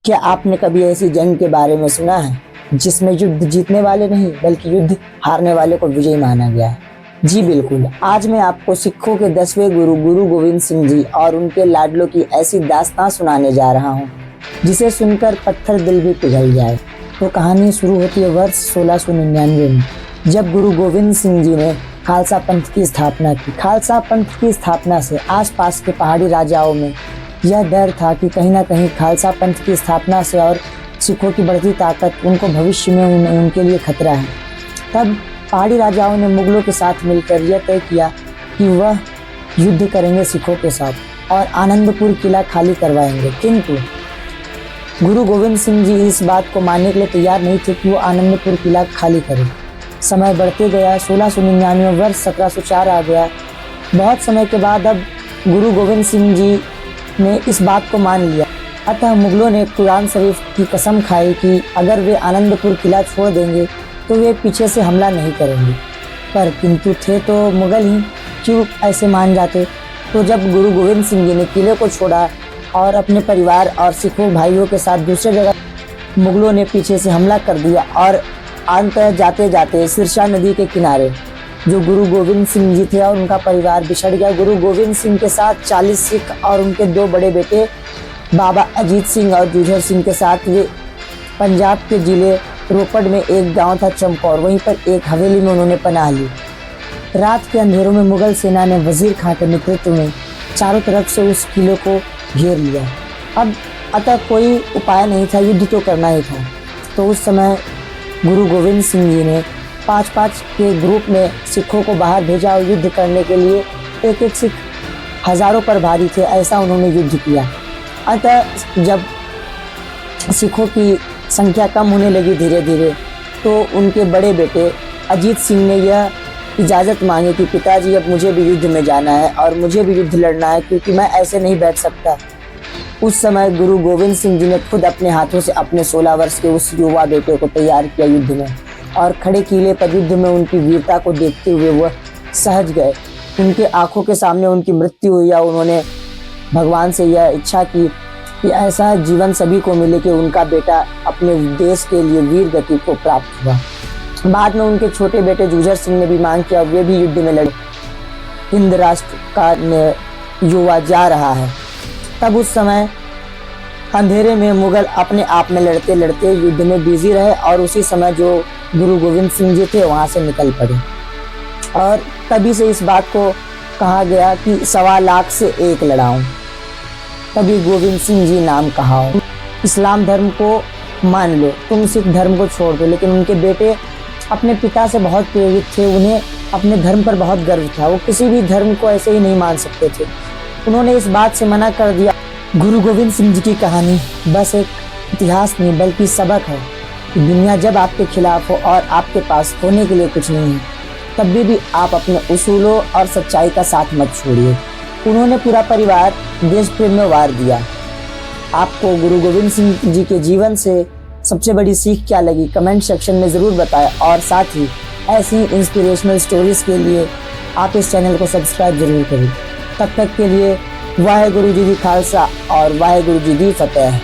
क्या आपने कभी ऐसी जंग के बारे में सुना है जिसमें युद्ध जीतने वाले नहीं बल्कि युद्ध हारने वाले को विजयी माना गया है? जी बिल्कुल। आज मैं आपको सिखों के 10वें गुरु गुरु गोविंद सिंह जी और उनके लाडलों की ऐसी दास्तां सुनाने जा रहा हूँ जिसे सुनकर पत्थर दिल भी पिघल जाए। तो कहानी शुरू होती है वर्ष 1699 में, जब गुरु गोविंद सिंह जी ने खालसा पंथ की स्थापना की। खालसा पंथ की स्थापना से आसपास के पहाड़ी राजाओं में यह डर था कि कहीं ना कहीं खालसा पंथ की स्थापना से और सिखों की बढ़ती ताकत उनको भविष्य में उनके लिए खतरा है। तब पहाड़ी राजाओं ने मुगलों के साथ मिलकर यह तय किया कि वह युद्ध करेंगे सिखों के साथ और आनंदपुर किला खाली करवाएंगे, किंतु गुरु गोविंद सिंह जी इस बात को मानने के लिए तैयार नहीं थे कि वो आनंदपुर किला खाली करें। समय बढ़ते गया, 1699 वर्ष 1704 आ गया। बहुत समय के बाद अब गुरु गोविंद सिंह जी ने इस बात को मान लिया। अतः मुगलों ने कुरान शरीफ की कसम खाई कि अगर वे आनंदपुर किला छोड़ देंगे तो वे पीछे से हमला नहीं करेंगे। पर किंतु थे तो मुगल ही, क्यों ऐसे मान जाते। तो जब गुरु गोविंद सिंह जी ने किले को छोड़ा और अपने परिवार और सिखों भाइयों के साथ दूसरे जगह, मुगलों ने पीछे से हमला कर दिया और अंत जाते जाते सिरसा नदी के किनारे जो गुरु गोविंद सिंह जी थे और उनका परिवार बिछड़ गया। गुरु गोविंद सिंह के साथ 40 सिख और उनके 2 बड़े बेटे बाबा अजीत सिंह और जूझर सिंह के साथ वे पंजाब के जिले रोपड़ में एक गांव था चमकौर, वहीं पर एक हवेली में उन्होंने पनाह ली। रात के अंधेरों में मुगल सेना ने वजीर खां के नेतृत्व में चारों तरफ से उस किले को घेर लिया। अब अतः कोई उपाय नहीं था, युद्ध तो करना ही था। तो उस समय गुरु गोविंद सिंह जी ने 5-5 के ग्रुप में सिखों को बाहर भेजा और युद्ध करने के लिए। एक सिख हजारों पर भारी थे, ऐसा उन्होंने युद्ध किया। अतः जब सिखों की संख्या कम होने लगी धीरे धीरे, तो उनके बड़े बेटे अजीत सिंह ने यह इजाज़त मांगी कि पिताजी अब मुझे भी युद्ध में जाना है और मुझे भी युद्ध लड़ना है, क्योंकि मैं ऐसे नहीं बैठ सकता। उस समय गुरु गोविंद सिंह जी ने खुद अपने हाथों से अपने 16 वर्ष के उस युवा बेटे को तैयार किया युद्ध में, और खड़े किले पर युद्ध में उनकी वीरता को देखते हुए वह सहज गए। उनके आंखों के सामने उनकी मृत्यु हुई, या उन्होंने भगवान से यह इच्छा की कि ऐसा जीवन सभी को मिले कि उनका बेटा अपने देश के लिए वीर गति को प्राप्त हुआ। बाद में उनके छोटे बेटे जूझर सिंह ने भी मांग किया, वे भी युद्ध में लड़े। हिंद राष्ट्र का युवा जा रहा है। तब उस समय अंधेरे में मुगल अपने आप में लड़ते लड़ते युद्ध में बिजी रहे, और उसी समय जो गुरु गोविंद सिंह जी थे वहां से निकल पड़े। और तभी से इस बात को कहा गया कि 1.25 लाख से एक लड़ाऊं, तभी गोविंद सिंह जी नाम कहा हो। इस्लाम धर्म को मान लो, तुम सिख धर्म को छोड़ दो। लेकिन उनके बेटे अपने पिता से बहुत प्रेरित थे, उन्हें अपने धर्म पर बहुत गर्व था। वो किसी भी धर्म को ऐसे ही नहीं मान सकते थे। उन्होंने इस बात से मना कर दिया। गुरु गोविंद सिंह जी की कहानी बस एक इतिहास नहीं बल्कि सबक है कि दुनिया जब आपके खिलाफ हो और आपके पास होने के लिए कुछ नहीं है, तब भी आप अपने उसूलों और सच्चाई का साथ मत छोड़िए। उन्होंने पूरा परिवार देश प्रेम में वार दिया। आपको गुरु गोविंद सिंह जी के जीवन से सबसे बड़ी सीख क्या लगी, कमेंट सेक्शन में ज़रूर बताएं। और साथ ही ऐसी इंस्पिरेशनल स्टोरीज के लिए आप इस चैनल को सब्सक्राइब जरूर करें। तब तक के लिए वाहेगुरु जी दी खालसा और वाहेगुरु जी दी फतेह।